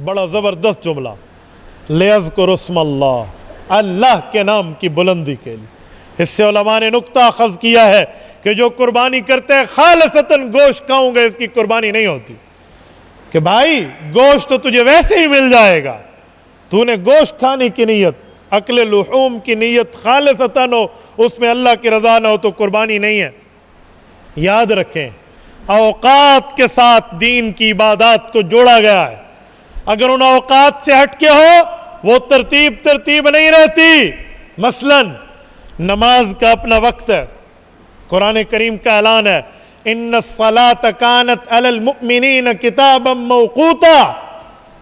بڑا زبردست جملہ، لِيَذْكُرُ اسْمَ اللَّهِ، اللہ کے نام کی بلندی کے لیے۔ اس سے علماء نے نقطہ اخذ کیا ہے کہ جو قربانی کرتے ہیں خالصتاً گوشت کھاؤں گے اس کی قربانی نہیں ہوتی، کہ بھائی گوشت تو تجھے ویسے ہی مل جائے گا، تو نے گوشت کھانے کی نیت، اکل لحوم کی نیت خالصتاً ہو، اس میں اللہ کی رضا نہ ہو تو قربانی نہیں ہے۔ یاد رکھیں اوقات کے ساتھ دین کی عبادات کو جوڑا گیا ہے، اگر ان اوقات سے ہٹ کے ہو وہ ترتیب نہیں رہتی۔ مثلا نماز کا اپنا وقت ہے، قرآن کریم کا اعلان ہے ان الصلاۃ کانت علی المؤمنین کتابا موقوتا،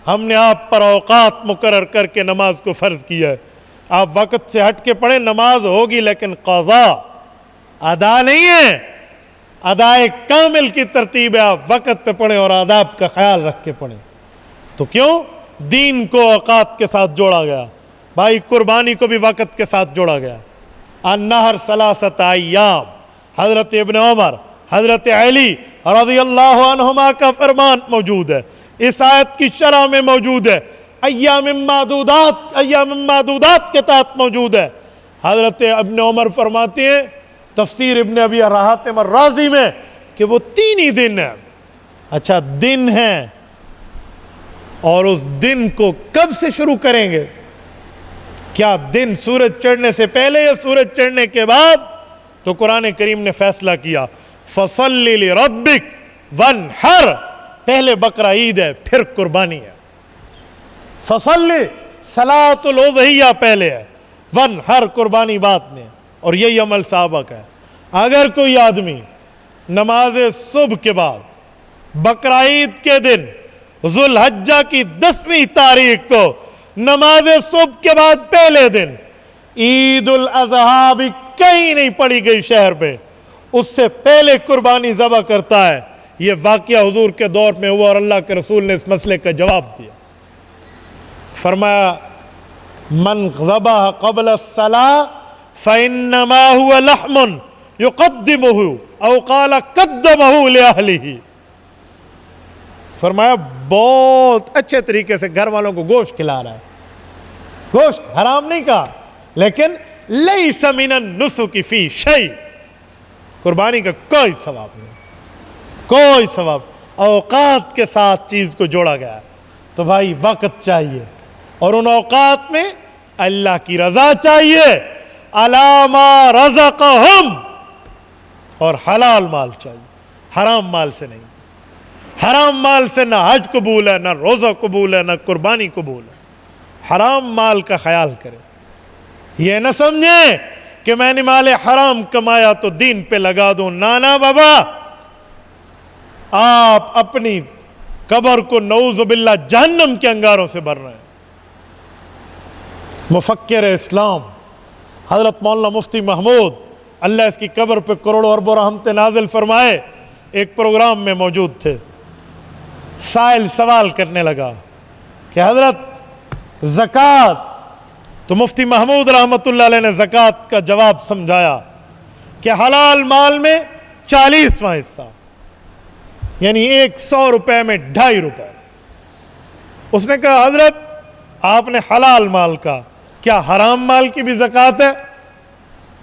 ہم نے آپ پر اوقات مقرر کر کے نماز کو فرض کیا ہے۔ آپ وقت سے ہٹ کے پڑھیں نماز ہوگی لیکن قضا ادا نہیں ہے، ادائے کامل کی ترتیب ہے، آپ وقت پہ پڑھیں اور آداب کا خیال رکھ کے پڑھیں۔ تو کیوں دین کو اوقات کے ساتھ جوڑا گیا؟ بھائی قربانی کو بھی وقت کے ساتھ جوڑا گیا۔ النہر ثلاثۃ ایام، حضرت ابن عمر، حضرت علی رضی اللہ عنہما کا فرمان موجود ہے، اس آیت کی شرح میں موجود ہے، ایام معدودات کے تحت موجود ہے۔ حضرت ابن عمر فرماتے ہیں تفسیر ابن ابی حاتم الرازی میں کہ وہ 3 ہی دن ہیں۔ اچھا دن ہیں، اور اس دن کو کب سے شروع کریں گے؟ کیا دن سورج چڑھنے سے پہلے یا سورج چڑھنے کے بعد؟ تو قرآن کریم نے فیصلہ کیا فَصَلِّ لِرَبِّكَ وَانْحَرْ، پہلے بقرہ عید ہے پھر قربانی ہے۔ فَصَلِّ صلاۃ الاضحیہ پہلے ہے، وَانْحَرْ قربانی بعد میں، اور یہی عمل صحابہ کا ہے۔ اگر کوئی آدمی نماز صبح کے بعد بقرہ عید کے دن ذو الحجہ کی 10ویں تاریخ کو نماز صبح کے بعد پہلے دن عید الاضحیٰ بھی کہیں نہیں پڑی گئی شہر پہ، اس سے پہلے قربانی ذبح کرتا ہے، یہ واقعہ حضور کے دور میں ہوا اور اللہ کے رسول نے اس مسئلے کا جواب دیا۔ فرمایا من ذبح قبل الصلاۃ فإنما هو لحم يقدمه او قال قدمه لأهله، فرمایا بہت اچھے طریقے سے گھر والوں کو گوشت کھلا رہا ہے، گوشت حرام نہیں کہا، لیکن لیس من النسک فی شیء، قربانی کا کوئی ثواب نہیں، کوئی ثواب، اوقات کے ساتھ چیز کو جوڑا گیا ہے۔ تو بھائی وقت چاہیے، اور ان اوقات میں اللہ کی رضا چاہیے، علی ما رزقہم، اور حلال مال چاہیے، حرام مال سے نہیں۔ حرام مال سے نہ حج قبول ہے، نہ روزہ قبول ہے، نہ قربانی قبول ہے۔ حرام مال کا خیال کریں، یہ نہ سمجھیں کہ میں نے مال حرام کمایا تو دین پہ لگا دوں، نانا بابا، آپ اپنی قبر کو نعوذ باللہ جہنم کے انگاروں سے بھر رہے ہیں۔ مفکر اسلام حضرت مولانا مفتی محمود، اللہ اس کی قبر پہ کروڑوں اربوں رحمت نازل فرمائے، ایک پروگرام میں موجود تھے، سائل سوال کرنے لگا کہ حضرت زکوٰۃ، تو مفتی محمود رحمت اللہ علیہ نے زکوٰۃ کا جواب سمجھایا کہ حلال مال میں 40واں حصہ، یعنی 100 روپے میں 2.5 روپے۔ اس نے کہا حضرت آپ نے حلال مال کا، کیا حرام مال کی بھی زکوٰۃ ہے؟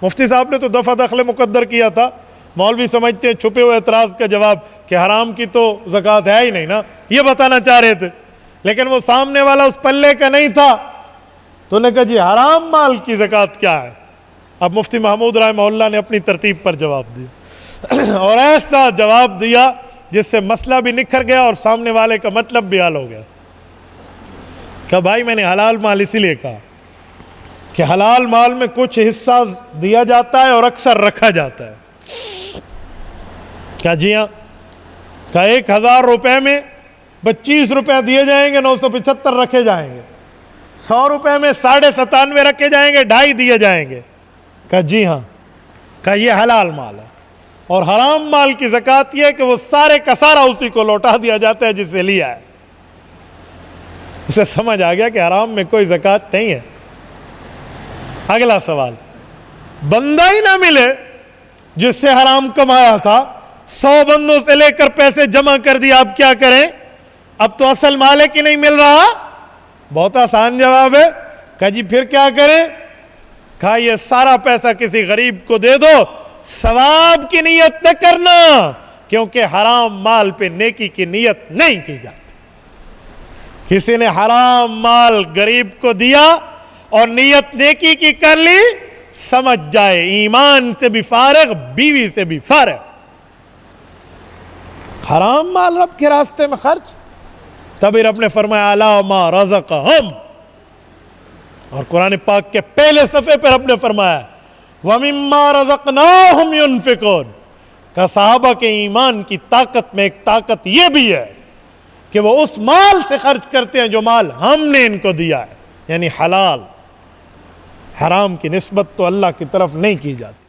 مفتی صاحب نے تو دفع دخل مقدر کیا تھا، مولوی سمجھتے ہیں چھپے ہوئے اعتراض کا جواب کہ حرام کی تو زکوٰۃ ہے ہی نہیں نا، یہ بتانا چاہ رہے تھے، لیکن وہ سامنے والا اس پلے کا نہیں تھا، تو نے کہا جی حرام مال کی زکوٰۃ کیا ہے؟ اب مفتی محمود رحمہ اللہ نے اپنی ترتیب پر جواب دیا، اور ایسا جواب دیا جس سے مسئلہ بھی نکھر گیا اور سامنے والے کا مطلب بھی حل ہو گیا۔ کہ بھائی میں نے حلال مال اسی لیے کہا کہ حلال مال میں کچھ حصہ دیا جاتا ہے اور اکثر رکھا جاتا ہے۔ کیا جی ہاں، کہ 1000 روپے میں 25 روپے دیے جائیں گے، 975 رکھے جائیں گے، 100 روپے میں 97.5 رکھے جائیں گے، 2.5 دیے جائیں گے۔ کہ جی ہاں، کہ یہ حلال مال ہے، اور حرام مال کی زکوٰۃ یہ ہے کہ وہ سارے کا سارا اسی کو لوٹا دیا جاتا ہے جس سے لیا ہے۔ اسے سمجھ آ گیا کہ حرام میں کوئی زکوٰۃ نہیں ہے۔ اگلا سوال، بندہ ہی نہ ملے جس سے حرام کمایا تھا، 100 بندوں سے لے کر پیسے جمع کر دیا، آپ کیا کریں؟ اب تو اصل مالک ہی نہیں مل رہا. بہت آسان جواب ہے. کہا جی پھر کیا کریں؟ کہا یہ سارا پیسہ کسی غریب کو دے دو، ثواب کی نیت نہ کرنا، کیونکہ حرام مال پہ نیکی کی نیت نہیں کی جاتی. کسی نے حرام مال غریب کو دیا اور نیت نیکی کی کر لی، سمجھ جائے ایمان سے بھی فارغ، بیوی سے بھی فارغ. حرام مال رب کے راستے میں خرچ. تب رب نے فرمایا الا ما رزقہم، اور قرآن پاک کے پہلے صفحے پر رب نے فرمایا وَمِمَّا رَزَقْنَاهُمْ يُنْفِقُونَ. کہ صحابہ کے ایمان کی طاقت میں ایک طاقت یہ بھی ہے کہ وہ اس مال سے خرچ کرتے ہیں جو مال ہم نے ان کو دیا ہے، یعنی حلال. حرام کی نسبت تو اللہ کی طرف نہیں کی جاتی.